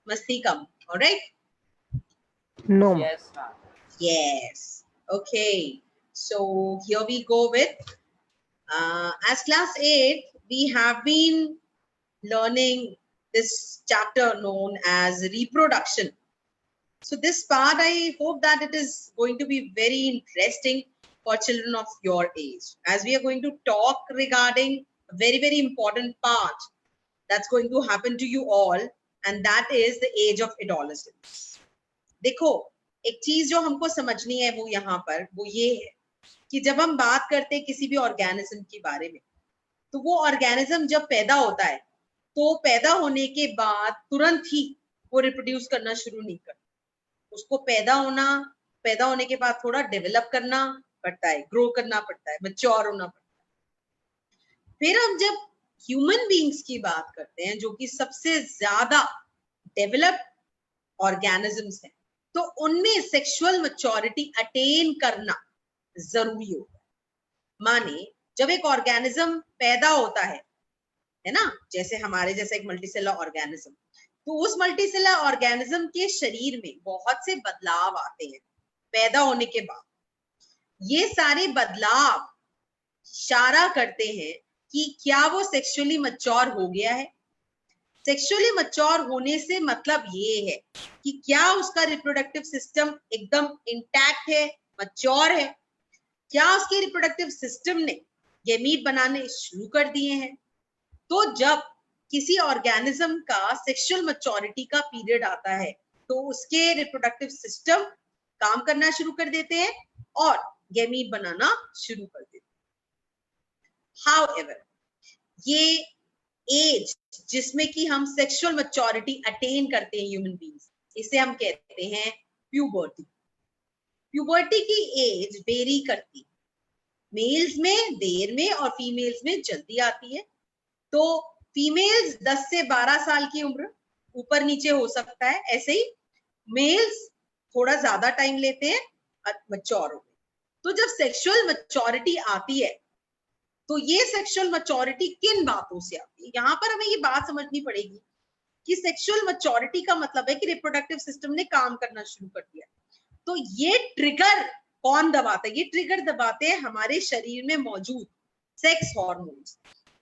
Masti come. All right? No. Yes, ma'am. Yes. Okay. So here we go with, as class 8, we have been learning this chapter known as reproduction. So this part, I hope that it is going to be very interesting for children of your age, as we are going to talk regarding a very, very important part that's going to happen to you all, and that is the age of adolescence. देखो, एक चीज जो हमको समझनी है वो यहाँ पर वो ये है कि जब हम बात करते हैं किसी भी ऑर्गेनिज्म के बारे में, तो वो ऑर्गेनिज्म जब पैदा होता है तो पैदा होने के बाद तुरंत ही वो रिप्रोड्यूस करना शुरू नहीं करता। उसको पैदा होने के बाद थोड़ा डेवलप करना पड़ता है, ग्रो करना पड़ता है, मैच्योर होना पड़ता है। फिर हम जब ह्यूमन बीइंग्स की बात करते हैं, जो कि सबसे ज्यादा डेवलप्ड ऑर्गेनिजम्स हैं, तो उनमें सेक्सुअल मैच्योरिटी अटेन करना जरूरी होता है। माने जब एक ऑर्गेनिज्म पैदा होता है ना, जैसे हमारे जैसे एक मल्टीसेलर ऑर्गेनिज्म, तो उस मल्टीसेलर ऑर्गेनिज्म के शरीर में बहुत से बदलाव आते हैं पैदा होने के बाद। ये सारे बदलाव इशारा करते हैं कि क्या वो सेक्सुअली मैच्योर हो गया है। सेक्सुअली मैच्योर होने से मतलब ये है कि क्या उसका रिप्रोडक्टिव सिस्टम एकदम इंटैक्ट है, मैच्योर है, क्या उसके रिप्रोडक्टिव सिस्टम ने गैमीट बनाने शुरू कर दिए हैं। तो जब किसी ऑर्गेनिज्म का सेक्सुअल मैच्योरिटी का पीरियड आता है तो उसके रिप्रोडक्टिव सिस्टम काम करना शुरू कर देते हैं और गैमीट बनाना शुरू कर देते हैं। हाउएवर, ये एज जिसमें कि हम सेक्सुअल मैच्योरिटी अटेन करते हैं ह्यूमन बीइंग्स, इसे हम कहते हैं प्यूबर्टी। प्यूबर्टी की एज वेरी करती, मेल्स में देर में और फीमेल्स में जल्दी आती है। तो फीमेल्स 10 से 12 साल की उम्र ऊपर नीचे हो सकता है, ऐसे ही मेल्स थोड़ा ज्यादा टाइम लेते हैं मैच्योर हो। तो जब सेक्सुअल मैच्योरिटी आती है तो ये सेक्सुअल मैच्योरिटी किन बातों से आती है, यहाँ पर हमें ये बात समझनी पड़ेगी कि सेक्सुअल मैच्योरिटी का मतलब है कि रिप्रोडक्टिव सिस्टम ने काम करना शुरू कर दिया। तो ये ट्रिगर कौन दबाता है? ये ट्रिगर दबाते हैं हमारे शरीर में मौजूद सेक्स हार्मोन्स।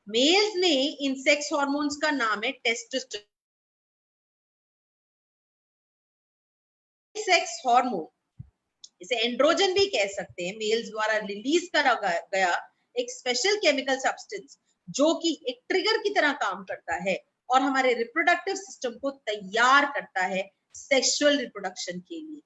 मेल्स में इन सेक्स हार्मोन्स का नाम है टेस्टोस्टेरोन। सेक्स हार्मोन, इसे एंड्रोजन भी कह सकते हैं, मेल्स द्वारा रिलीज करा गया एक स्पेशल केमिकल सब्सटेंस जो कि एक ट्रिगर की तरह काम करता है और हमारे रिप्रोडक्टिव सिस्टम को तैयार करता है सेक्सुअल रिप्रोडक्शन के लिए।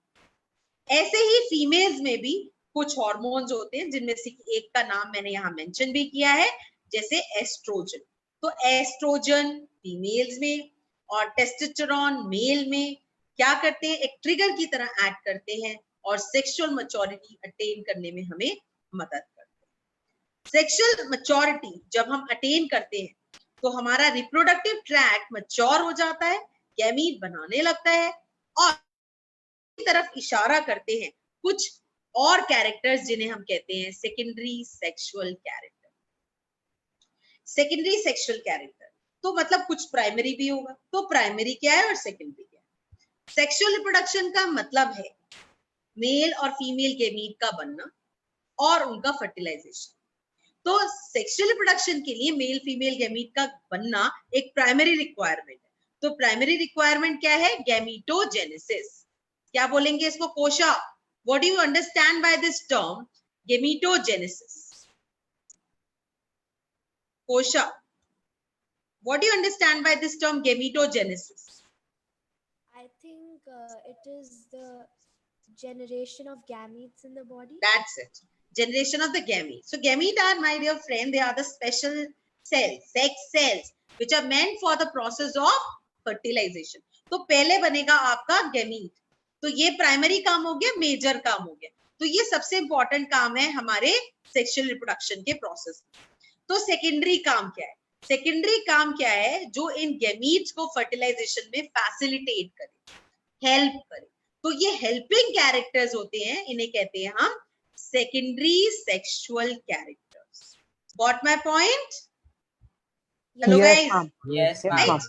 ऐसे ही फीमेल्स में भी कुछ हार्मोन्स होते हैं जिनमें से एक का नाम मैंने यहाँ मेंशन भी किया है, जैसे एस्ट्रोजन। तो एस्ट्रोजन फीमेल्स में और टेस्टोस्टेरोन मेल में क्या करते हैं, एक ट्रिगर की तरह एक्ट करते हैं और सेक्सुअल मैच्योरिटी अटेन करने में हमें मदद करते हैं। सेक्सुअल मैच्योरिटी जब हम अटेन करते हैं तो हमारा रिप्रोडक्टिव ट्रैक्ट मैच्योर हो जाता है, गैमीट बनाने लगता है और तरफ इशारा करते हैं कुछ और कैरेक्टर्स जिन्हें हम कहते हैं secondary sexual character. Secondary sexual character तो मतलब कुछ प्राइमरी भी होगा। तो प्राइमरी क्या है और सेकेंडरी क्या है? सेक्सुअल रिप्रोडक्शन का मतलब है मेल और फीमेल गैमीट का बनना और उनका फर्टिलाइजेशन। तो सेक्सुअल रिप्रोडक्शन के लिए मेल फीमेल गैमीट का बनना एक प्राइमरी रिक्वायरमेंट है। तो प्राइमरी रिक्वायरमेंट क्या है? गैमीटोजेनेसिस। क्या बोलेंगे इसको? Kosha, what do you understand by this term gametogenesis? Kosha, what do you understand by this term gametogenesis? I think it is the generation of gametes in the body. That's it, generation of the gametes. So gametes are, my dear friend, they are the special cells, sex cells, which are meant for the process of fertilization. तो पहले बनेगा आपका gamete. तो ये primary काम हो गया, major काम हो गया। तो ये सबसे इंपॉर्टेंट काम है हमारे सेक्सुअल रिप्रोडक्शन के प्रोसेस में। तो सेकेंडरी काम क्या है? सेकेंडरी काम क्या है? जो इन गैमीट्स को फर्टिलाइजेशन में फैसिलिटेट करे, हेल्प करे। तो ये हेल्पिंग कैरेक्टर्स होते हैं, इन्हें कहते हैं हम secondary sexual characters. Got my point? Hello guys? Yes, ma'am.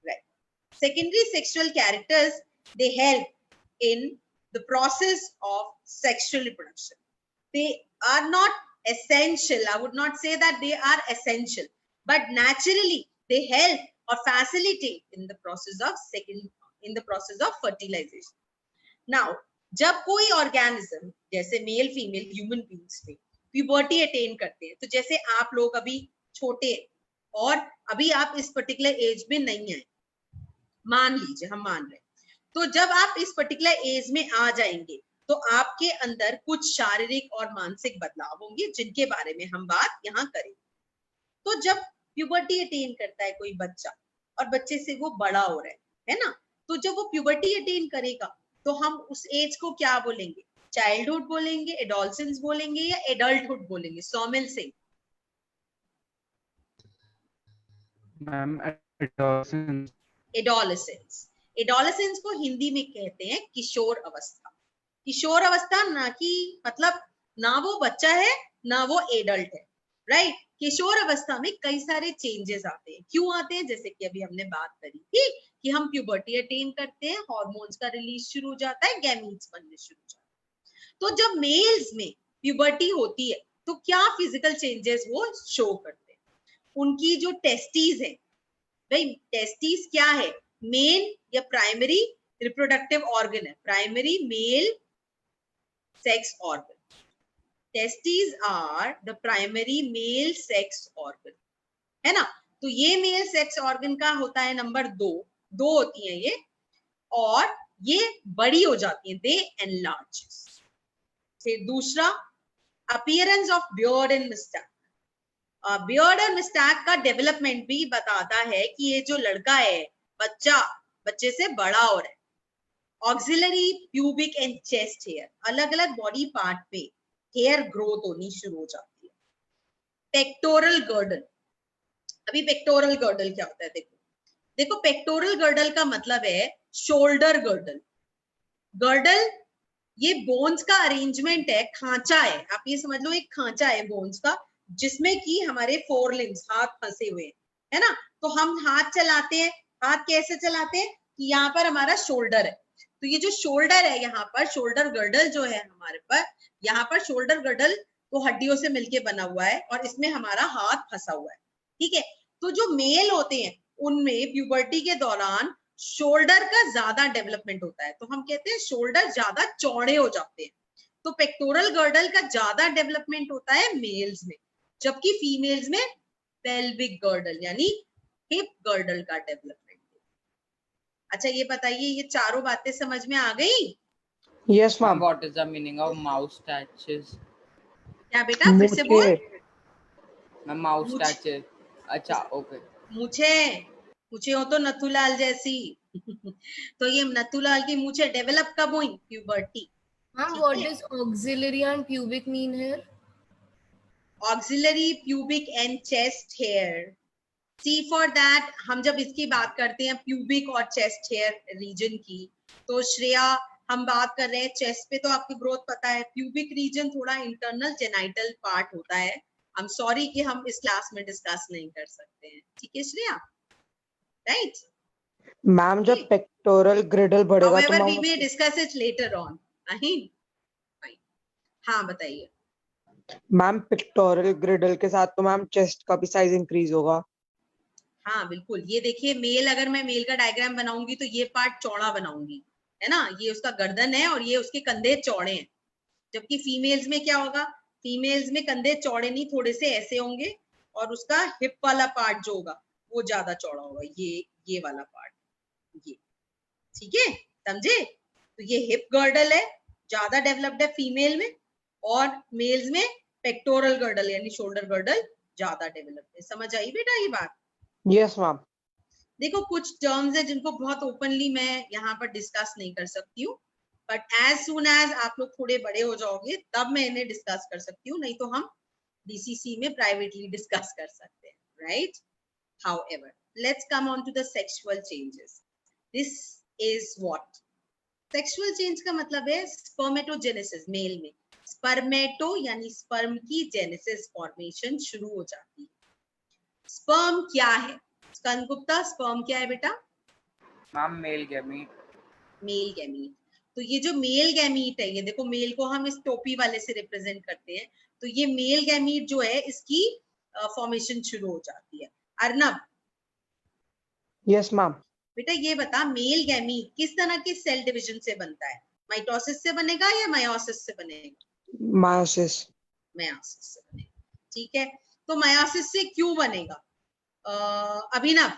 Right. secondary sexual characters, they help in the process of sexual reproduction. They are not essential. I would not say that they are essential, but naturally they help or facilitate in the process of fertilization. Now, जब कोई organism जैसे male female human beings में puberty attain करते हैं, तो जैसे आप लोग अभी छोटे हैं और अभी आप इस पर्टिकुलर एज में नहीं आए, मान लीजिए हम मान रहे हैं, तो जब आप इस पर्टिकुलर एज में आ जाएंगे तो आपके अंदर कुछ शारीरिक और मानसिक बदलाव होंगे जिनके बारे में हम बात यहाँ करेंगे. तो जब प्यूबर्टी अटेन करता है कोई बच्चा और बच्चे से वो बड़ा हो रहा है ना, तो जब वो प्यूबर्टी अटेन करेगा तो हम उस एज को क्या बोलेंगे? चाइल्डहुड बोलेंगे, एडोलसेंस बोलेंगे या एडल्टहुड बोलेंगे? Saumil Singh. Ma'am adolescence. Adolescence. Adolescence को हिंदी में कहते हैं किशोर अवस्था. किशोर अवस्था ना कि मतलब ना वो बच्चा है ना वो एडल्ट है, राइट? किशोर अवस्था में कई सारे चेंजेस आते हैं. क्यों आते हैं? जैसे कि अभी हमने बात करी थी कि हम प्यूबर्टी अटेन करते हैं, हार्मोन्स का रिलीज शुरू हो जाता है, गैमीट्स बनने शुरू हो जाते हैं. तो जब मेल्स में प्यूबर्टी होती है तो क्या फिजिकल चेंजेस वो शो करते हैं? उनकी जो टेस्टीज है, भाई टेस्टीज क्या है? मेन या प्राइमरी रिप्रोडक्टिव ऑर्गन है, primary male sex organ. Testes are the primary male sex organ, है ना? तो ये मेल सेक्स ऑर्गन का होता है नंबर 2 होती हैं ये, और ये बड़ी हो जाती हैं, दे एनलार्ज. फिर दूसरा, appearance of beard and moustache. Beard और मिस्टैक का डेवलपमेंट भी बताता है कि ये जो लड़का है, बच्चे से बड़ा हो रहा है. Axillary pubic and chest hair, अलग अलग बॉडी पार्ट पे हेयर ग्रोथ होनी शुरू हो जाती है. Pectoral girdle. अभी पेक्टोरल गर्डल क्या होता है? देखो पेक्टोरल गर्डल का मतलब है शोल्डर गर्डल. गर्डल ये बोन्स का अरेंजमेंट है, खांचा है. आप ये समझ लो एक खांचा है बोन्स का, जिसमें कि हमारे 4 लिम्स, हाथ फंसे हुए हैं, है ना? तो हम हाथ चलाते हैं. हाथ कैसे चलाते हैं? कि यहाँ पर हमारा शोल्डर है, तो ये जो शोल्डर है, यहाँ पर शोल्डर गर्डल जो है हमारे पर, यहाँ पर शोल्डर गर्डल तो हड्डियों से मिलके बना हुआ है और इसमें हमारा हाथ फंसा हुआ है, ठीक है? तो जो मेल होते हैं उनमें प्यूबर्टी के दौरान शोल्डर का ज्यादा डेवलपमेंट होता है, तो हम कहते हैं शोल्डर ज्यादा चौड़े हो जाते हैं. तो पेक्टोरल गर्डल का ज्यादा डेवलपमेंट होता है मेल्स में, जबकि फीमेल्स में पेल्विक गर्डल यानी हिप गर्डल का डेवलपमेंट. अच्छा ये बताइए, ये चारों बातें समझ में आ गई? Yes ma'am. What is the meaning of moustaches? क्या बेटा फिर से बोल? मैं moustaches. अच्छा ओके. मुझे हो तो नथुलाल जैसी. तो ये नथुलाल की मूछे डेवलप कब हुई? Puberty. Ma'am, what does auxiliary and pubic mean here? Axillary pubic and chest hair. See for that. हम जब इसकी बात करते हैं प्यूबिक और चेस्ट हेयर रीजन की, तो श्रेया हम बात कर रहे हैं चेस्ट पे, तो आपकी ग्रोथ पता है. प्यूबिक रीजन थोड़ा इंटरनल जेनाइटल पार्ट होता है. आई एम सॉरी कि हम इस क्लास में डिस्कस नहीं कर सकते हैं, ठीक है श्रेया? राइट मैम जब पेक्टोरल ग्रिडल बढ़ेगा तो however we ma'am may discuss it later on. नहीं fine. हाँ बताइए. मैम पेक्टोरल ग्रिडल के साथ तो मैम चेस्ट का भी साइज इंक्रीज होगा. हाँ बिल्कुल. ये देखिए मेल, अगर मैं मेल का डायग्राम बनाऊंगी तो ये पार्ट चौड़ा बनाऊंगी, है ना? ये उसका गर्दन है और ये उसके कंधे चौड़े हैं. जबकि फीमेल्स में क्या होगा? फीमेल्स में कंधे चौड़े नहीं, थोड़े से ऐसे होंगे, और उसका हिप वाला पार्ट जो होगा वो ज्यादा चौड़ा होगा. ये वाला पार्ट, ये, ठीक है? समझे? तो ये हिप गर्डल है, ज्यादा डेवलप्ड है फीमेल में, और मेल्स में पेक्टोरल गर्डल यानी शोल्डर गर्डल ज्यादा डेवलप्ड है. समझ आई बेटा ये बात? Yes ma'am. देखो कुछ टर्म्स है जिनको बहुत ओपनली मैं यहाँ पर डिस्कस नहीं कर सकती हूँ, बट एज सून एज आप लोग थोड़े बड़े हो जाओगे तब मैं इन्हें डिस्कस कर सकती हूँ, नहीं तो हम डीसीसी में प्राइवेटली डिस्कस कर सकते हैं, right? However, let's come on to the sexual changes. This is what? Sexual change का मतलब है spermatogenesis. मेल में स्पर्मेटो यानी स्पर्म की जेनेसिस फॉर्मेशन शुरू हो जाती है. स्पर्म क्या है? स्कंद गुप्ता, स्पर्म क्या है बेटा? Ma'am male gamete. Male gamete. तो ये जो मेल गैमीट है, ये देखो मेल को हम इस टोपी वाले से रिप्रेजेंट करते हैं, तो ये मेल गैमीट जो है इसकी फॉर्मेशन शुरू हो जाती है। Arnab yes ma'am. बेटा ये बता, मेल गैमीट किस तरह के सेल डिवीजन से बनता है? माइटोसिस से बनेगा या मायोसिस से बनेगा? मायोसिस। मायोसिस से बनेगा, ठीक है। तो मायोसिस से क्यों बनेगा? अभिनव,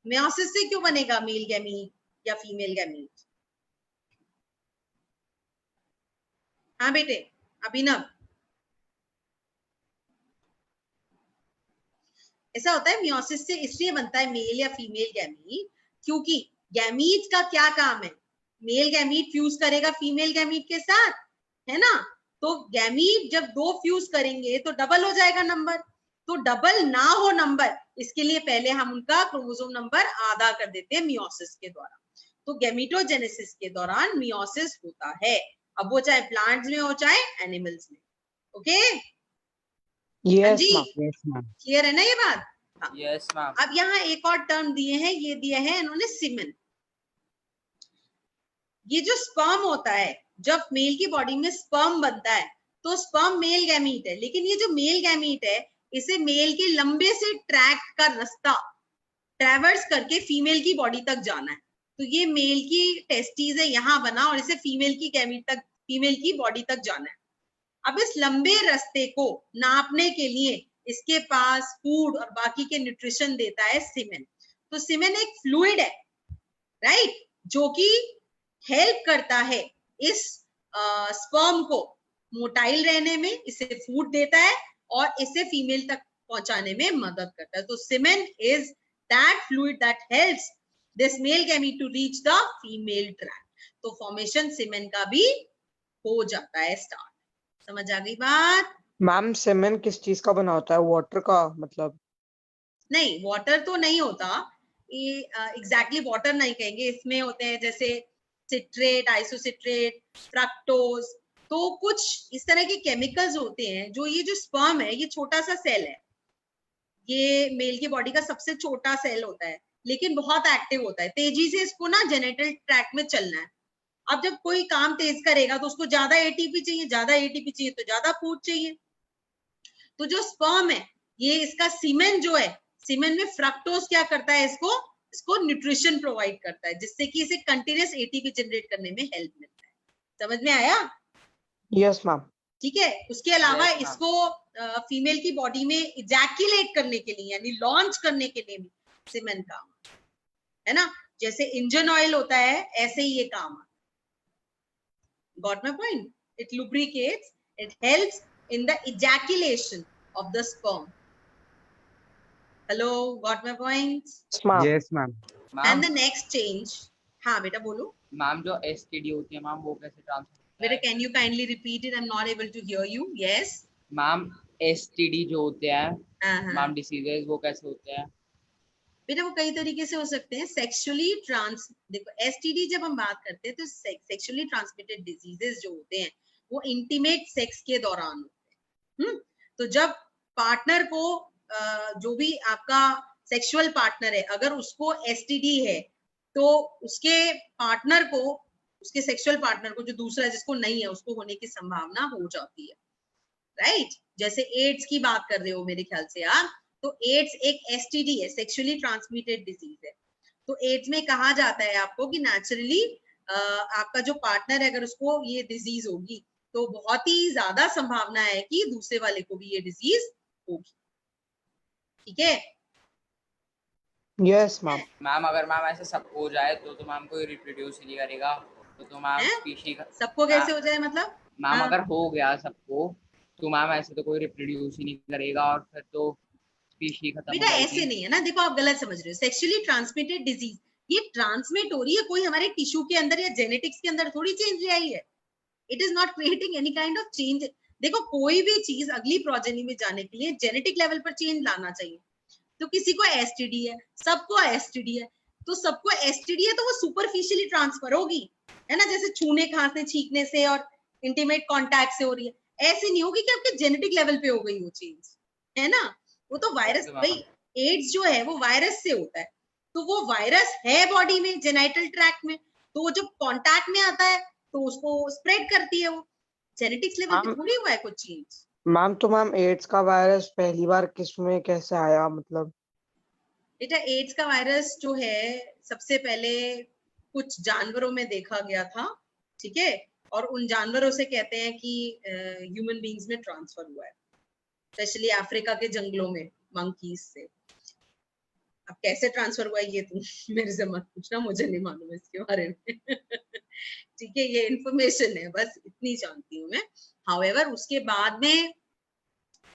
मायोसिस से क्यों बनेगा मेल गैमीट या फीमेल गैमीट? हाँ बेटे अभिनव, ऐसा होता है मियोसिस से इसलिए बनता है मेल या फीमेल गैमीट, क्योंकि गैमीट का क्या काम है? मेल गैमीट फ्यूज करेगा फीमेल गैमीट के साथ, है ना? तो गैमीट जब दो फ्यूज करेंगे तो डबल हो जाएगा नंबर। तो डबल ना हो नंबर, इसके लिए पहले हम उनका क्रोमोसोम नंबर आधा कर देते हैं मियोसिस के द्वारा। तो गैमीटोजेनेसिस के दौरान मियोसिस होता है, अब वो चाहे प्लांट्स में हो चाहे एनिमल्स में। ओके यस जी, मैम। Yes ma'am. क्लियर है ना ये बात? हाँ। Yes ma'am. अब यहाँ एक और टर्म दिए हैं, ये दिए हैं इन्होंने सीमेन। ये जो स्पर्म होता है, जब मेल की बॉडी में स्पर्म बनता है तो स्पर्म मेल गैमीट है, लेकिन ये जो मेल गैमीट है इसे मेल के लंबे से ट्रैक्ट का रास्ता ट्रैवर्स करके फीमेल की बॉडी तक जाना है। तो ये मेल की टेस्टीज है, यहाँ बना, और इसे फीमेल की गैमीट तक, फीमेल की बॉडी तक जाना है। अब इस लंबे रास्ते को नापने के लिए इसके पास फूड और बाकी के न्यूट्रिशन देता है सीमेन। तो सीमेन एक फ्लूइड है, राइट, जो कि हेल्प करता है इस स्पर्म को मोटाइल रहने में, इसे फूड देता है और इसे फीमेल तक पहुंचाने में मदद करता है। तो semen is that fluid that helps this male gamete to reach the female tract. तो फॉर्मेशन सीमेन का भी हो जाता है स्टार्ट। समझ आ गई बात? मैम सीमेन किस चीज का बना होता है? वाटर का मतलब? नहीं, वाटर तो नहीं होता, ये एग्जैक्टली वाटर नहीं कहेंगे, इसमें होते हैं जैसे सिट्रेट, आइसोसिट्रेट, फ्रक्टोज, तो कुछ इस तरह के केमिकल्स होते हैं। जो ये जो स्पर्म है, ये छोटा सा सेल है, ये मेल की बॉडी का सबसे छोटा सेल होता है, लेकिन बहुत एक्टिव होता है। तेजी से इसको ना जेनेटल ट्रैक में चलना है। अब जब कोई काम तेज करेगा तो उसको ज्यादा एटीपी चाहिए, ज्यादा एटीपी चाहिए तो ज्यादा फूड चाहिए। तो जो स्पर्म है, ये इसका सीमेन जो है, सीमेन में फ्रक्टोज क्या करता है, इसको न्यूट्रिशन प्रोवाइड करता है, जिससे कि इसे कंटिन्यूअस एटीपी जनरेट करने में हेल्प मिलता है। समझ में आया? Yes ma'am. ठीक है। उसके अलावा Yes, ma'am. इसको फीमेल की बॉडी में इजैक्युलेट करने के लिए यानी लॉन्च करने के लिए भी सीमेन काम है ना। जैसे इंजन ऑयल होता है, ऐसे ही ये काम। Got my point? It lubricates, it helps in the ejaculation of the sperm. Hello, got my point? Ma'am. Yes ma'am. And the ma'am next change, हाँ बेटा बोलो। मैम जो एसटीडी होती है मैम वो कैसे ट्रांसफर? बेटा can you kindly repeat it? I'm not able to hear you. Yes. Ma'am STD जो होते हैं हाँ। मैम डिसीजेस वो कैसे होते हैं? बेटा वो कई तरीके से हो सकते हैं। सेक्सुअली देखो एसटीडी जब हम बात करते हैं तो सेक्सुअली ट्रांसमिटेड डिजीजेस जो होते हैं वो इंटीमेट सेक्स के दौरान होते हैं। तो जब पार्टनर को जो भी आपका सेक्सुअल पार्टनर है, अगर उसको एसटीडी है तो उसके पार्टनर को, उसके सेक्सुअल पार्टनर को, जो दूसरा जिसको नहीं है, उसको होने की संभावना हो जाती है, राइट। जैसे एड्स की बात कर रहे हो मेरे ख्याल से आप, तो एड्स एक एसटीडी है, सेक्सुअली ट्रांसमिटेड डिजीज है। तो एड्स में कहा जाता है आपको कि नेचुरली आपका जो पार्टनर है, अगर उसको ये डिजीज होगी तो बहुत ही ज्यादा संभावना है कि दूसरे वाले को भी ये डिजीज होगी। ठीक है? Yes ma'am. मैम अगर मैम ऐसे सबको हो जाए तो मैम कोई रिप्रोड्यूस ही नहीं करेगा, तो मैम हैं? स्पीशीज सबको कैसे हो जाए मतलब? मैम हाँ। अगर हो गया सबको तो मैम ऐसे तो कोई रिप्रोड्यूस ही नहीं करेगा और फिर तो स्पीशी खत्म हो बेटा जाएगी। ऐसे नहीं है ना, देखो आप गलत समझ रहे हो। सेक्सुअली ट्रांसमिटेड डिजीज ये ट्रांसमिट हो रही है, कोई हमारे टिश्यू के अंदर या जेनेटिक्स के अंदर थोड़ी चेंज ले आई है। It is not creating any kind of change. देखो कोई भी चीज अगली प्रोजेनी में जाने के लिए जेनेटिक लेवल पर चेंज लाना चाहिए। तो किसी को एसटीडी है, सबको एसटीडी है, तो सबको एसटीडी है तो वो सुपरफिशियली ट्रांसफर होगी, है ना, जैसे छूने, खांसने, छींकने से और इंटीमेट कांटेक्ट से हो रही है। ऐसे नहीं होगी कि आपके जेनेटिक लेवल पे हो गई वो चेंज, है ना। वो तो वायरस, भाई एड्स जो है वो वायरस से होता है, तो वो वायरस है बॉडी में, जेनिटल ट्रैक्ट में, तो वो जब कांटेक्ट में आता है तो उसको स्प्रेड करती है। वो जेनेटिक्स लेवल पे मैम थोड़ी हुआ है कुछ चेंज। मैम तो मैम एड्स का वायरस पहली बार किसमें कैसे आया मतलब? बेटा एड्स का वायरस जो है सबसे पहले कुछ जानवरों में देखा गया था, ठीक है, और उन जानवरों से कहते हैं कि ह्यूमन बींग्स में ट्रांसफर हुआ है, स्पेशली अफ्रीका के जंगलों में मंकीज से। अब कैसे ट्रांसफर हुआ ये तुम मेरे से मत पूछना, मुझे नहीं मालूम इसके बारे में ठीक है, ये इंफॉर्मेशन है, बस इतनी जानती हूँ मैं। हाउएवर उसके बाद में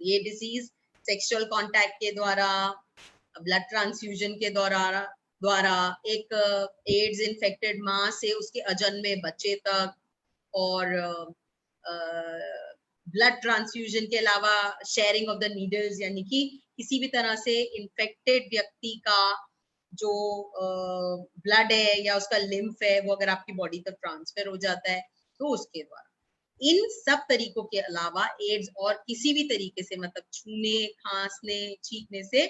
ये डिसीज सेक्सुअल कांटेक्ट के द्वारा, ब्लड ट्रांसफ्यूजन के द्वारा एक एड्स इन्फेक्टेड माँ से उसके अजन्मे बच्चे तक, और ब्लड ट्रांसफ्यूजन के अलावा शेयरिंग ऑफ द नीडल्स, यानी कि किसी भी तरह से इन्फेक्टेड व्यक्ति का जो ब्लड है या उसका लिम्फ है वो अगर आपकी बॉडी तक ट्रांसफर हो जाता है तो उसके द्वारा। इन सब तरीकों के अलावा एड्स और किसी भी तरीके से, मतलब छूने, खांसने, छींकने से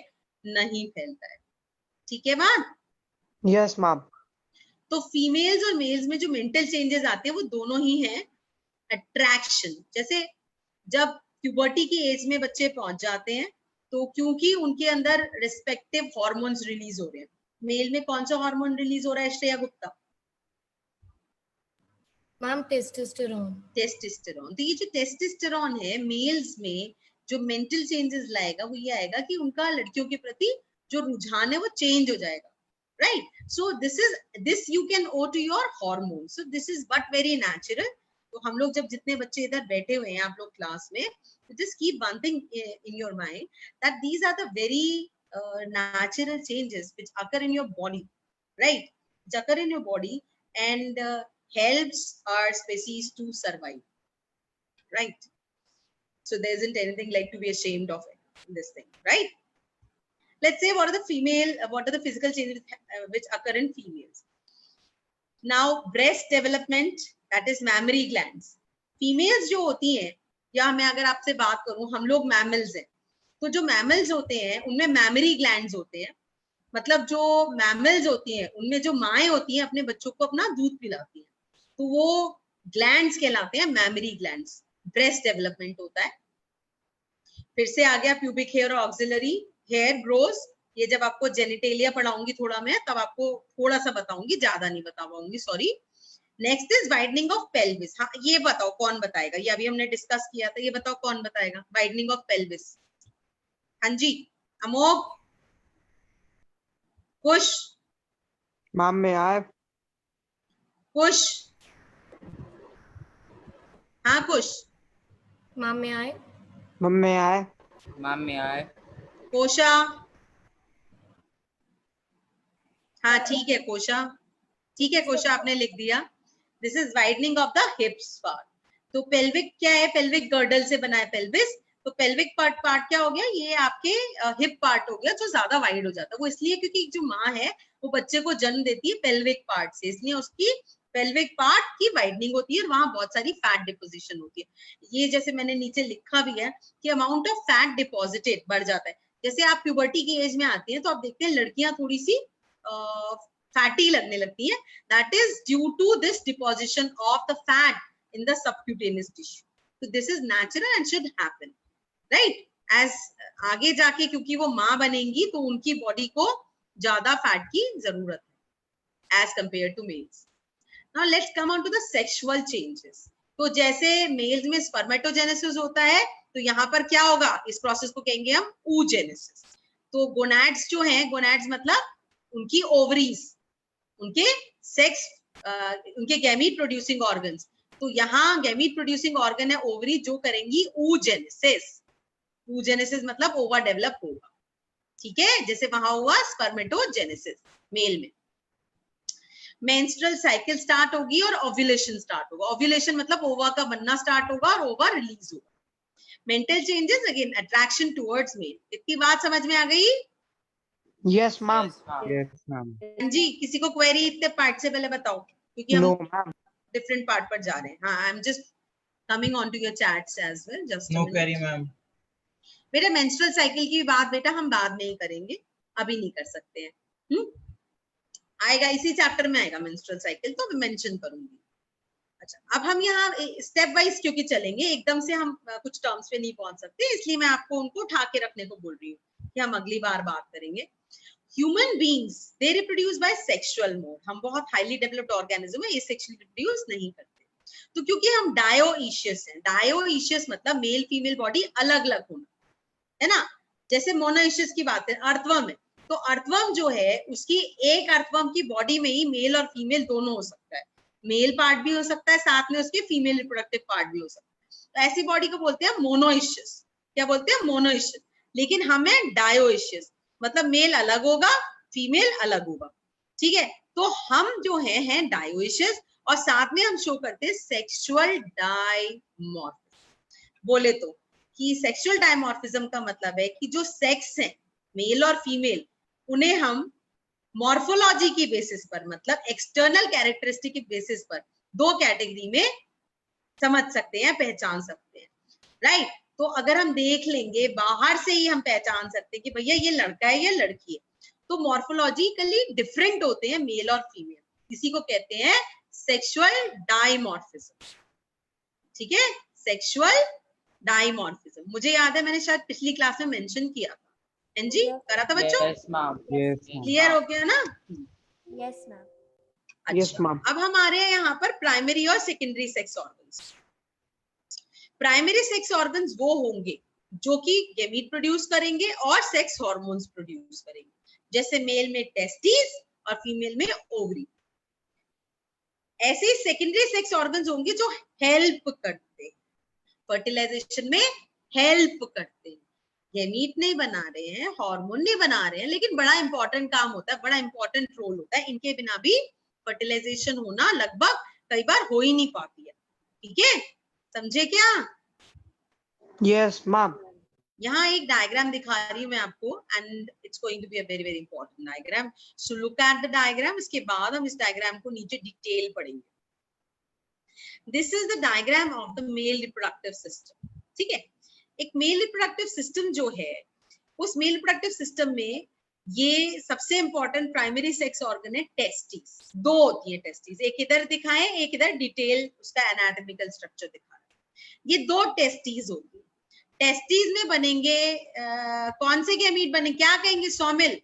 नहीं फैलता है। ठीक है बात? Yes ma'am. तो फीमेल्स और मेल्स में जो मेंटल चेंजेस आते हैं वो दोनों ही हैं। अट्रैक्शन, जैसे जब प्यूबर्टी की एज में बच्चे पहुंच जाते हैं तो क्योंकि उनके अंदर रिस्पेक्टिव हार्मोन्स रिलीज हो रहे हैं। मेल में कौन सा हार्मोन रिलीज हो रहा है Shreya Gupta? Ma'am testosterone. Testosterone. तो ये जो टेस्टोस्टेरोन है मेल्स में जो मेंटल चेंजेस लाएगा वो ये आएगा कि उनका लड़कियों के प्रति जो रुझान है वो चेंज हो जाएगा, right? So this you can owe to your hormone. So this is but very natural. तो हम लोग जब जितने बच्चे इधर बैठे हुए हैं आप लोग क्लास में, just keep one thing in your mind that these are the very natural changes which occur in your body, right? Which occur in your body and helps our species to survive, right? So there isn't anything like to be ashamed of it in this thing, right? Let's say what are the physical changes which occur in females. Now breast development, that is mammary glands. Females जो होती हैं, या मैं अगर आपसे बात करूं, हम लोग मैमल्स हैं, तो जो मैमल्स होते हैं उनमें मैमरी ग्लैंड्स होते हैं। मतलब जो मैमल्स होती हैं उनमें जो माएँ होती हैं अपने बच्चों को अपना दूध पिलाती हैं, तो वो ग्लैंड्स कहलाते हैं मैमरी ग्लैंड्स। ब्रेस्ट डेवलपमेंट होता है। फिर से आ गया प्यूबिक हेयर और ऑक्सिलरी हेयर ग्रोज। ये जब आपको जेनिटेलिया पढ़ाऊंगी थोड़ा मैं, तब आपको थोड़ा सा बताऊंगी, ज्यादा नहीं बता पाऊंगी, sorry. Next is widening of pelvis. हाँ ये बताओ कौन बताएगा, ये अभी हमने डिस्कस किया था, ये बताओ कौन बताएगा वाइडनिंग ऑफ पेल्विस? हाँ जी, अमोक, कुश, मैम में आए? कुश, हाँ कुश, मैम में आए? मैम में आए? मैम में आए? कोशा, हाँ ठीक है कोशा, ठीक है कोशा आपने लिख दिया। This is widening of the हिप्स part. तो पेल्विक क्या है? पेल्विक गर्डल से बना है पेल्विस। तो पेल्विक पार्ट क्या हो गया? ये आपके हिप पार्ट हो गया जो ज्यादा वाइड हो जाता है। वो इसलिए क्योंकि जो माँ है वो बच्चे को जन्म देती है पेल्विक पार्ट से, इसलिए उसकी पेल्विक पार्ट की वाइडनिंग होती है और वहां बहुत सारी फैट डिपोजिशन होती है। ये जैसे मैंने नीचे लिखा भी है कि अमाउंट ऑफ फैट डिपॉजिटेड बढ़ जाता है। जैसे आप प्यूबर्टी की एज में आती हैं तो आप देखते हैं लड़कियां थोड़ी सी फैटी लगने लगती है। That is due to this deposition of the fat in the subcutaneous tissue. तो this is natural and should happen, right? As आगे जाके क्योंकि वो माँ बनेंगी तो उनकी बॉडी को ज्यादा फैट की जरूरत है as compare to males. Now let's come on to the sexual changes. तो जैसे मेल्स में स्पर्मेटोजेनेसिस होता है तो यहाँ पर क्या होगा? इस प्रोसेस को कहेंगे हम oogenesis। तो गोनाड्स जो हैं, गोनाड्स मतलब उनकी ओवरीज, उनके सेक्स, उनके गैमीट प्रोड्यूसिंग ऑर्गन्स। तो यहाँ गैमीट प्रोड्यूसिंग ऑर्गन है ओवरी, जो करेंगी oogenesis। oogenesis मतलब ओवर डेवलप होगा, ठीक है? जैसे वहां हुआ स्पर्मेटोजेनेसिस मेल में। मेंस्ट्रुअल साइकिल स्टार्ट होगी और ओव्यूलेशन स्टार्ट होगा। ओव्यूलेशन मतलब ओवा का बनना स्टार्ट होगा और ओवा रिलीज होगा। Mental changes again attraction towards male. इतनी बात समझ में आ गई? Yes ma'am. Yes ma'am. जी, किसी को क्वेरी इतने पार्ट से पहले बताओ, क्योंकि हम नो मैम। डिफरेंट पार्ट पर जा रहे हैं। हाँ, I am just coming on to your chats as well. Just no query ma'am. बेटा मेंस्ट्रुअल साइकिल की बात बेटा हम बाद में ही करेंगे, अभी नहीं कर सकते हैं। आएगा, इसी चैप्टर में आएगा मेंस्ट्रुअल साइकिल, तो मैं मेंशन करूंगी। अच्छा, अब हम यहाँ स्टेप वाइज क्योंकि चलेंगे, एकदम से हम कुछ टर्म्स पे नहीं पहुंच सकते, इसलिए मैं आपको उनको उठा के रखने को बोल रही हूँ कि हम अगली बार बात करेंगे। Human beings they reproduce by sexual mode. हम बहुत हाईली डेवलप्ड ऑर्गेनिज्म है, ये सेक्सुअली रिप्रोड्यूस नहीं करते। तो क्योंकि हम डायोइशियस हैं, डायोइशियस मतलब मेल फीमेल बॉडी अलग अलग होना, है ना। जैसे मोनोइशियस की बात है, अर्थवर्म है, तो अर्थवर्म जो है उसकी एक अर्थवर्म की बॉडी में ही मेल और फीमेल दोनों हो सकता है, मेल पार्ट भी हो सकता है, साथ में उसके फीमेल रिप्रोडक्टिव पार्ट भी हो सकता है। तो ऐसी बॉडी को बोलते हैं मोनोइशियस। क्या बोलते हैं? मोनोइशियस। लेकिन हमें डायोइशियस, मतलब मेल अलग होगा, फीमेल अलग होगा, ठीक है। तो हम जो हैं डायोइशियस, और साथ में हम शो करते हैं सेक्सुअल डायमॉर्फिज्म। बोले तो कि सेक्सुअल डायमॉर्फिज्म का मतलब है कि जो सेक्स है मेल और फीमेल, उन्हें हम मॉर्फोलॉजी की बेसिस पर, मतलब एक्सटर्नल कैरेक्टरिस्टिक की बेसिस पर दो कैटेगरी में समझ सकते हैं, पहचान सकते हैं, राइट। तो अगर हम देख लेंगे बाहर से ही हम पहचान सकते हैं कि भैया ये लड़का है या लड़की है, तो मॉर्फोलॉजिकली डिफरेंट होते हैं मेल और फीमेल, इसी को कहते हैं सेक्सुअल डायमॉर्फिज्म, ठीक है, सेक्सुअल डायमॉर्फिज्म। मुझे याद है मैंने शायद पिछली क्लास में मेंशन किया था, जी करा था बच्चों? Yes ma'am. क्लियर हो गया ना? Yes, ma'am. Yes, अच्छा, ma'am. अब हम आ रहे हैं यहाँ पर प्राइमरी और secondary sex organs. Primary sex organs वो होंगे जो कि गैमीट प्रोड्यूस करेंगे और सेक्स हार्मोन्स प्रोड्यूस करेंगे, जैसे मेल में टेस्टिस और फीमेल में ओवरी। ऐसे ही सेकेंडरी सेक्स ऑर्गन्स होंगे जो हेल्प करते, फर्टिलाइजेशन में हेल्प करते हैं, गैमीट नहीं बना रहे हैं, हार्मोन नहीं बना रहे हैं, लेकिन बड़ा इंपॉर्टेंट काम होता है, बड़ा इंपॉर्टेंट रोल होता है, इनके बिना भी फर्टिलाइजेशन होना लगभग कई बार हो ही नहीं पाती है, ठीक है, समझे क्या? Yes, ma'am. यहाँ एक डायग्राम दिखा रही हूँ मैं आपको, and it's going to be a very very important diagram, so look at the diagram. इसके बाद हम इस डायग्राम को नीचे डिटेल पढ़ेंगे। This is the diagram of the male reproductive system, ठीक है। एक मेल रिप्रोडक्टिव सिस्टम जो है, उस मेल रिप्रोडक्टिव सिस्टम में ये सबसे इंपॉर्टेंट प्राइमरी सेक्स ऑर्गन है टेस्टिस। दो होती है टेस्टिस, एक इधर दिखाएं, एक इधर डिटेल उसका एनाटॉमिकल स्ट्रक्चर दिखा रहा है। ये दो टेस्टिस होती है। टेस्टिस में बनेंगे कौन से गैमीट बने, क्या कहेंगे सोमिल?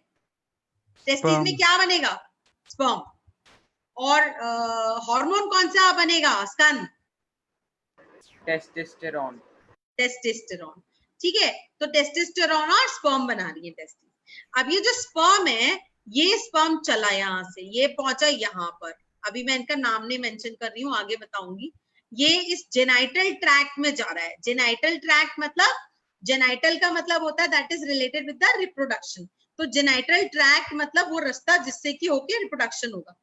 टेस्टिस में क्या बनेगा? स्पर्म। और हार्मोन कौन सा बनेगा? स्तन। टेस्टोस्टेरोन। टेस्टोस्टेरोन, ठीक है। तो टेस्टोस्टेरोन और स्पर्म बना रही है टेस्टिस। अब ये जो स्पर्म है, ये स्पर्म चला यहाँ से, ये पहुंचा यहाँ पर, अभी मैं इनका नाम नहीं मेंशन कर रही हूँ, आगे बताऊंगी। ये इस जेनाइटल ट्रैक्ट में जा रहा है। जेनाइटल ट्रैक्ट मतलब, जेनाइटल का मतलब होता है that is related with the reproduction. तो जेनाइटल ट्रैक्ट मतलब वो रास्ता जिससे कि होके रिप्रोडक्शन होगा।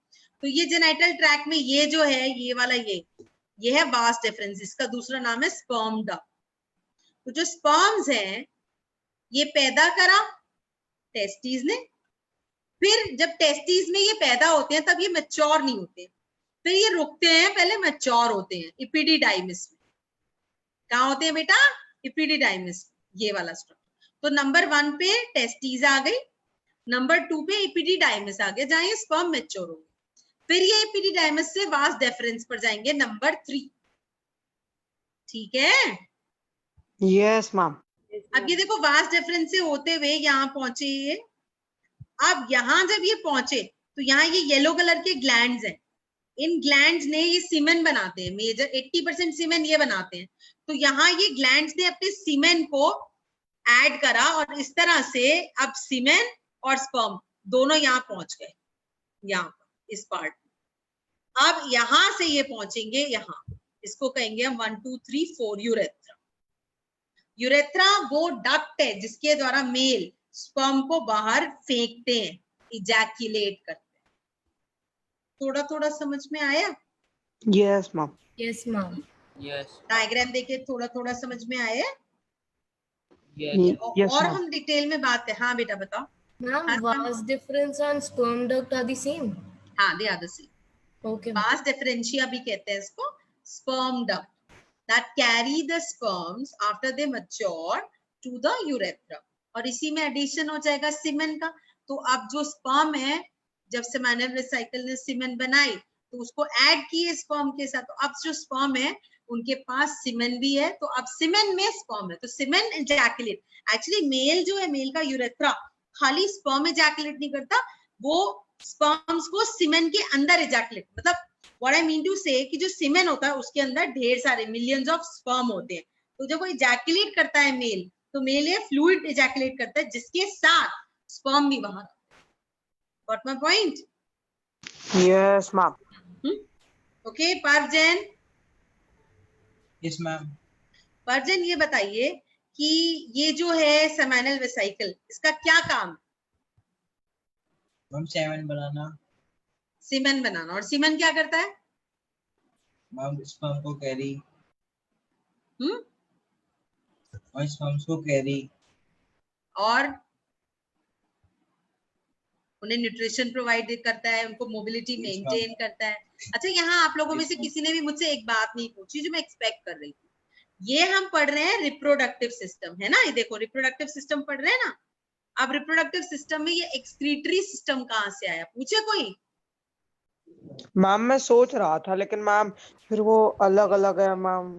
तो ये जेनाइटल ट्रैक्ट में ये जो है, ये वाला ये है वास डिफरेंस, इसका दूसरा नाम है स्पर्म डक्ट। तो जो स्पर्म्स हैं ये पैदा करा टेस्टिस ने, फिर जब टेस्टिस में ये पैदा होते हैं तब ये मैच्योर नहीं होते, फिर ये रुकते हैं, पहले मैच्योर होते हैं इपिडिडाइमिस में। कहाँ होते हैं बेटा? इपिडिडाइमिस, ये वाला स्ट्रक्चर। तो नंबर 1 पे टेस्टिस आ गई, नंबर 2 पे इपिडिडाइमिस आ गया, जहां ये स्पर्म मैच्योर होंगे। फिर ये इपिडिडाइमिस से वास डेफरेंस पर जाएंगे नंबर 3, ठीक है। Yes, ma'am. अब ये देखो वास डिफरेंस से होते हुए यहाँ पहुंचे ये। अब यहाँ जब ये पहुंचे तो यहाँ ये येलो कलर के ग्लैंड्स हैं, इन ग्लैंड्स ने ये सीमेन बनाते हैं, मेजर 80% सीमेन ये बनाते हैं। तो यहाँ ये ग्लैंड्स ने अपने सीमेन को ऐड करा और इस तरह से अब सीमेन और स्पर्म दोनों यहाँ पहुंच गए, यहाँ पर इस पार्ट में। अब यहाँ से ये पहुंचेंगे यहाँ, इसको कहेंगे हम 1 2 3 4 यूरेथ्रा। यूरेथ्रा वो डक्ट है जिसके द्वारा मेल स्पर्म को बाहर फेंकते हैं, इजैक्युलेट करते हैं। थोड़ा थोड़ा समझ में आया? Yes, ma'am. Yes, ma'am. Yes diagram देखे थोड़ा थोड़ा समझ में आया? यस। Yes, और ma'am. हम डिटेल में बात है। हाँ बेटा बताओ। Ma'am, हाँ, vas difference and sperm duct are the same. हाँ they are the same. Okay. ma'am. Vas deferentia भी कहते हैं इसको, sperm duct that carry the sperms after they mature to the urethra। और इसी में एडिशन हो जाएगा सीमेन का। तो अब जो स्पर्म है जब सेमाइनल वेसिकल ने सीमेन बनाई तो उसको ऐड किए स्पर्म के साथ, तो अब जो स्पर्म है उनके पास सीमेन भी है, तो अब सीमेन में स्पर्म है, तो सीमेन एजैकुलेट। एक्चुअली मेल जो है, मेल का यूरेथ्रा खाली स्पर्म एजैकुलेट नहीं करता, वो स्पर्म्स को सीमेन के अंदर एजैकुलेट, मतलब व्हाट आई मीन टू से कि जो सीमेन होता है उसके अंदर ढेर सारे मिलियंस ऑफ स्पर्म होते हैं, तो जब वो एजैकुलेट करता है मेल, तो मेल ये फ्लूइड एजैकुलेट करता है जिसके साथ स्पर्म भी बाहर। Got my point? Yes, ma'am. Okay pageant, yes ma'am. Pageant ये बताइए कि ये जो है सेमाइनल वेसिकल, इसका क्या काम? मैम सेवन बनाना। सीमेन बनाना। और सीमेन क्या करता है? मैम स्पर्म को कैरी, हम्म, और स्पर्म्स को कैरी, और उन्हें न्यूट्रिशन प्रोवाइड करता है, उनको मोबिलिटी मेंटेन करता है। अच्छा, यहाँ आप लोगों में से किसी ने भी मुझसे एक बात नहीं पूछी जो मैं एक्सपेक्ट कर रही थी। ये हम पढ़ रहे हैं रिप्रोडक्टिव सिस्टम, है ना? ये देखो रिप्रोडक्टिव सिस्टम पढ़ रहे हैं ना। अब रिप्रोडक्टिव सिस्टम में ये एक्सक्रीटरी सिस्टम कहाँ से आया, पूछे कोई? मैम मैं सोच रहा था, लेकिन मैम फिर वो अलग अलग है मैम।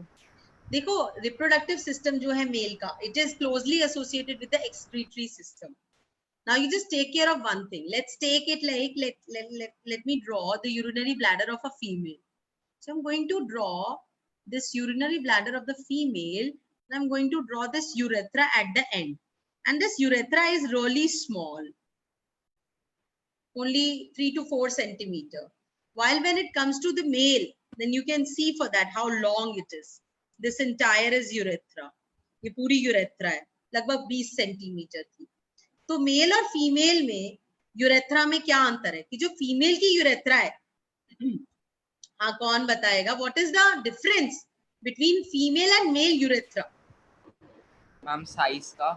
देखो रिप्रोडक्टिव सिस्टम जो है मेल का, it is closely associated with the excretory system. Now you just take care of one thing. Let's take it like let me draw the urinary bladder of a female. So I'm going to draw this urinary bladder of the female, and I'm going to draw this urethra at the end. And this urethra is really small, only 3 to 4 centimeter. While when it comes to the male, then you can see for that how long it is. This entire is urethra. ये पूरी urethra है, लगभग 20 centimetre की. तो mail और female में urethra में क्या अंतर है? कि जो फीमेल की यूरेथ्रा है, हाँ कौन बताएगा? What is the difference between female and male urethra? Ma'am size का।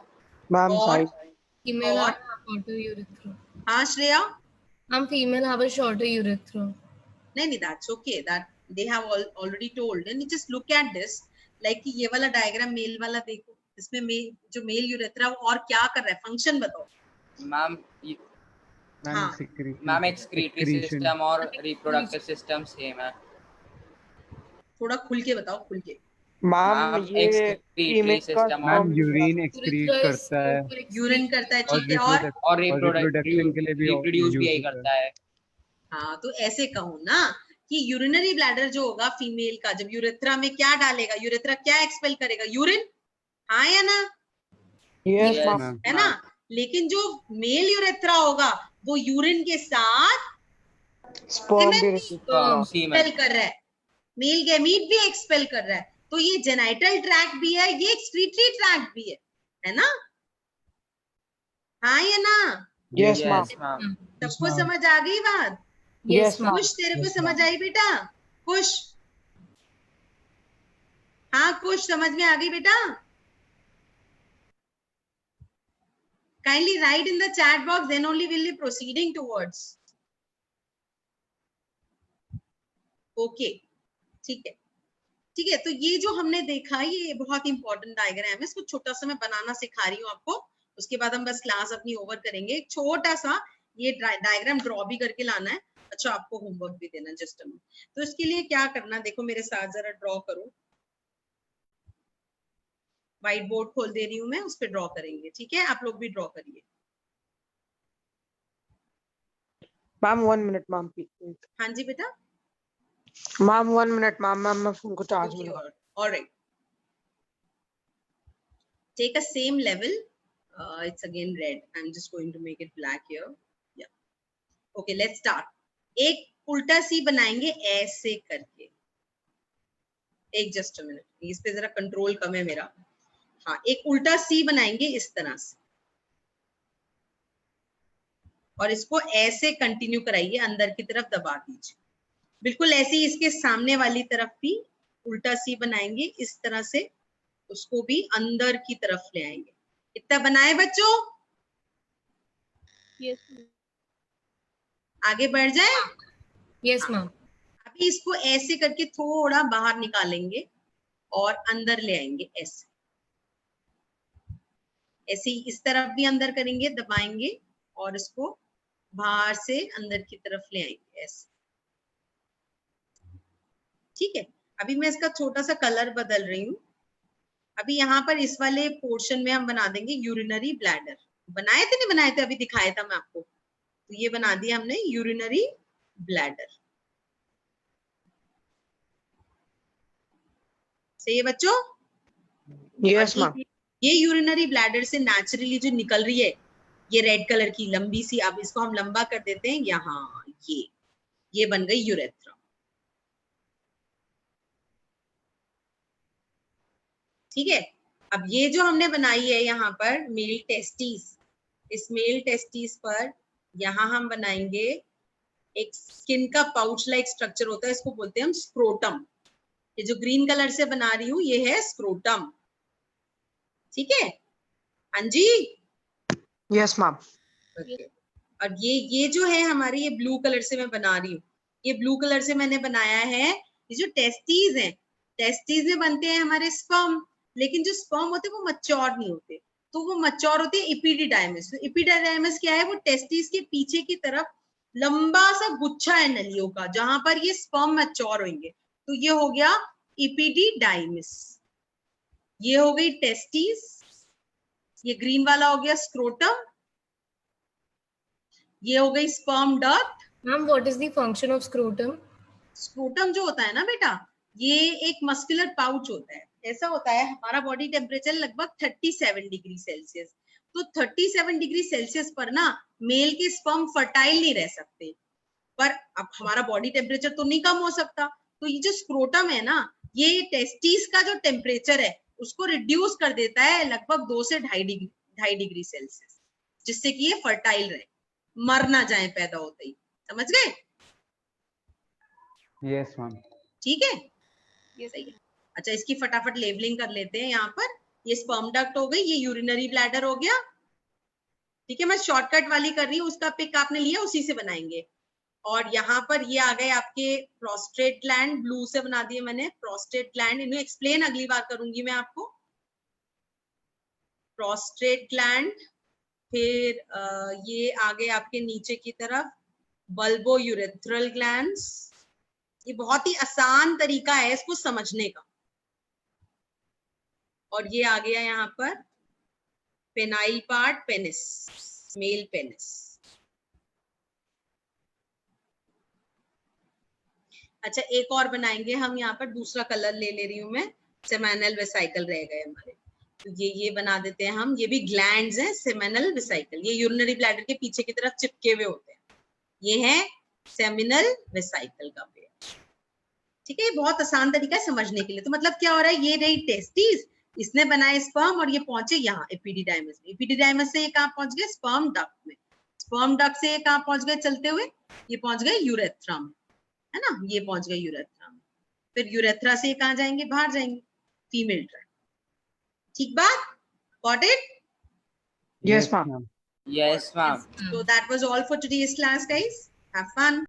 मैम और साइज Female और? have a shorter urethra. हाँ Shreya? Female have a shorter urethra. नहीं नहीं, that's okay, that they have already told. And just look at this, like ये वाला diagram mail वाला देखो, इसमें जो मेल यूरेथ्रा और क्या कर रहा है, फंक्शन बताओ. मैम हाँ मैम एक्सक्रीटरी सिस्टम और रिप्रोडक्टिव सिस्टम सेम है। थोड़ा खुल के बताओ, खुल के. मैम ये एक्सक्रीटरी फीमेल का सिस्टम और ma'am urine excrete Urethra is करता है used for यूरिन excretion. करता है, और ठीक है. और रिप्रोडक्शन के लिए भी रिप्रोड्यूस भी use यही होता है। करता है। हाँ, तो ऐसे कहूँ ना कि यूरिनरी ब्लैडर जो होगा फीमेल का, जब यूरेथ्रा में क्या डालेगा, यूरेथ्रा क्या एक्सपेल करेगा? यूरिन, हाँ या ना? Yes Yes, ma'am ma'am. है ना? लेकिन जो मेल यूरेथ्रा होगा वो यूरिन के साथ स्पर्म भी सीमेन एक्सपेल कर रहा है, मेल गैमीट भी एक्सपेल कर रहा है. तो ये जेनाइटल ट्रैक्ट भी है, ये एक्सक्रीटरी ट्रैक्ट भी है ना? हाँ या ना? Yes ma'am ma'am. सबको समझ आ गई बात? यस मैम कुछ तेरे को समझ आई बेटा? कुछ? हाँ कुछ समझ में आ गई बेटा? Kindly write in the chat box, then only will be proceeding towards. Okay, ठीक है, ठीक है. तो ये जो हमने देखा, ये बहुत इंपॉर्टेंट डायग्राम है. इसको छोटा सा मैं बनाना सिखा रही हूँ आपको, उसके बाद हम बस क्लास अपनी ओवर करेंगे. एक छोटा सा ये डायग्राम ड्रॉ भी करके लाना है. अच्छा, आपको होमवर्क भी देना जस्ट. तो इसके लिए क्या करना, देखो मेरे साथ जरा ड्रॉ करो. व्हाइट बोर्ड खोल दे रही हूँ मैं, उस पर ड्रॉ करेंगे. ठीक है, आप लोग भी ड्रॉ करिए. Ma'am 1 minute ma'am please. हाँ जी बेटा. मैम 1 मिनट मैम मैं फोन को चार्ज में लगा. All right. Take a same level. It's again red. I'm just going to make it black here. Yeah. Okay, let's start. एक उल्टा सी बनाएंगे ऐसे करके. एक जस्ट अ मिनट, इस पे जरा कंट्रोल कम है मेरा. हाँ, एक उल्टा सी बनाएंगे इस तरह से, और इसको ऐसे कंटिन्यू कराइए, अंदर की तरफ दबा दीजिए. बिल्कुल ऐसे ही इसके सामने वाली तरफ भी उल्टा सी बनाएंगे इस तरह से, उसको भी अंदर की तरफ ले आएंगे. इतना बनाए बच्चों? आगे बढ़ जाए. Yes, ma'am. अभी इसको ऐसे करके थोड़ा बाहर निकालेंगे और अंदर ले आएंगे ऐसे. ऐसे ही इस तरफ भी अंदर करेंगे, दबाएंगे और इसको बाहर से अंदर की तरफ ले आएंगे ऐसे। ठीक है, अभी मैं इसका छोटा सा कलर बदल रही हूँ। अभी यहाँ पर इस वाले पोर्शन में हम बना देंगे यूरिनरी ब्लैडर। बनाए थे नहीं बनाए थे, अभी दिखाया था मैं आपको, तो ये बना दिया हमने यूरिनरी ब्लैडर। सही है बच्चों? यस और मैम। ये यूरिनरी ब्लैडर से नेचुरली जो निकल रही है, ये रेड कलर की लंबी सी, अब इसको हम लंबा कर देते हैं यहाँ, ये बन गई यूरेथ्रा। ठीक है, अब ये जो हमने बनाई है यहाँ पर मेल टेस्टिस, इस मेल टेस्टिस पर यहाँ हम बनाएंगे एक स्किन का पाउच लाइक स्ट्रक्चर होता है, इसको बोलते हैं हम स्क्रोटम। ये जो ग्रीन कलर से बना रही हूँ ये है स्क्रोटम। ठीक है हाँ जी? Yes ma'am. और ये जो है हमारी, ये ब्लू कलर से मैं बना रही हूँ, ये ब्लू कलर से मैंने बनाया है। ये जो टेस्टीज हैं, टेस्टीज में बनते हैं हमारे स्पर्म, लेकिन जो स्पर्म होते हैं वो मैच्योर नहीं होते, तो वो मैच्योर होते हैं इपिडिडाइमस। इपिडिडाइमस क्या है? वो टेस्टीज के पीछे की तरफ लंबा सा गुच्छा है नलियों का, जहां पर ये स्पर्म मैच्योर होंगे, तो ये हो गया इपिडिडाइमस। ये हो गई टेस्टीज, ये ग्रीन वाला हो गया स्क्रोटम, ये हो गई sperm duct. Ma'am, what is the function of scrotum? Scrotum जो होता है ना बेटा, ये एक मस्कुलर पाउच होता है। ऐसा होता है, हमारा बॉडी टेम्परेचर लगभग 37 डिग्री सेल्सियस, तो 37 डिग्री सेल्सियस पर ना मेल के स्पर्म फर्टाइल नहीं रह सकते, पर अब हमारा बॉडी टेम्परेचर तो नहीं कम हो सकता, तो ये जो स्क्रोटम है ना, ये टेस्टिस का जो टेम्परेचर है उसको रिड्यूस कर देता है लगभग 2 से 2.5 डिग्री सेल्सियस, जिससे कि ये फर्टाइल रहे, मर ना जाए पैदा होते ही। समझ गए? Yes ma'am. ठीक है, ये सही है। अच्छा, इसकी फटाफट लेबलिंग कर लेते हैं। यहाँ पर ये स्पर्म डक्ट हो गई, ये यूरिनरी ब्लैडर हो गया। ठीक है, मैं शॉर्टकट वाली कर रही हूँ, उसका पिक आपने लिया, उसी से बनाएंगे। और यहाँ पर ये आ गए आपके प्रोस्टेट ग्लैंड, ब्लू से बना दिए मैंने प्रोस्टेट ग्लैंड। इन्हें एक्सप्लेन अगली बार करूंगी मैं आपको। प्रोस्टेट ग्लैंड, फिर ये आ गए आपके नीचे की तरफ बल्बो यूरेथ्रल ग्लैंड्स। ये बहुत ही आसान तरीका है इसको समझने का। और ये आ गया यहाँ पर penile part, penis, male penis. अच्छा, एक और बनाएंगे हम, यहाँ पर दूसरा कलर ले रही हूँ मैं, सेमेनल वेसाइकल रह गए हमारे, तो ये बना देते हैं हम। ये भी ग्लैंड्स हैं, सेमेनल वेसाइकल, ये यूरिनरी ब्लैडर के पीछे की तरफ चिपके हुए होते हैं। ये है सेमिनल वेसाइकल का पेड़। ठीक है, बहुत आसान तरीका है समझने के लिए। तो मतलब क्या हो रहा है, ये रही टेस्टिस, इसने बनाए स्पर्म और ये पहुंचे यहाँ एपिडिडाइमस में। एपिडिडाइमस से ये कहाँ पहुंच गए? स्पर्म डक्ट में। स्पर्म डक्ट से ये कहाँ पहुंच गए चलते हुए? ये पहुंच गए यूरेथ्रा में, है ना, ये पहुंच गए यूरेथ्रा में। फिर यूरेथ्रा से ये कहाँ जाएंगे? बाहर जाएंगे, फीमेल ट्रैक्ट। ठीक बात? Got it? Yes ma'am. Yes, ma'am. So that was all for today's class, guys. Have fun.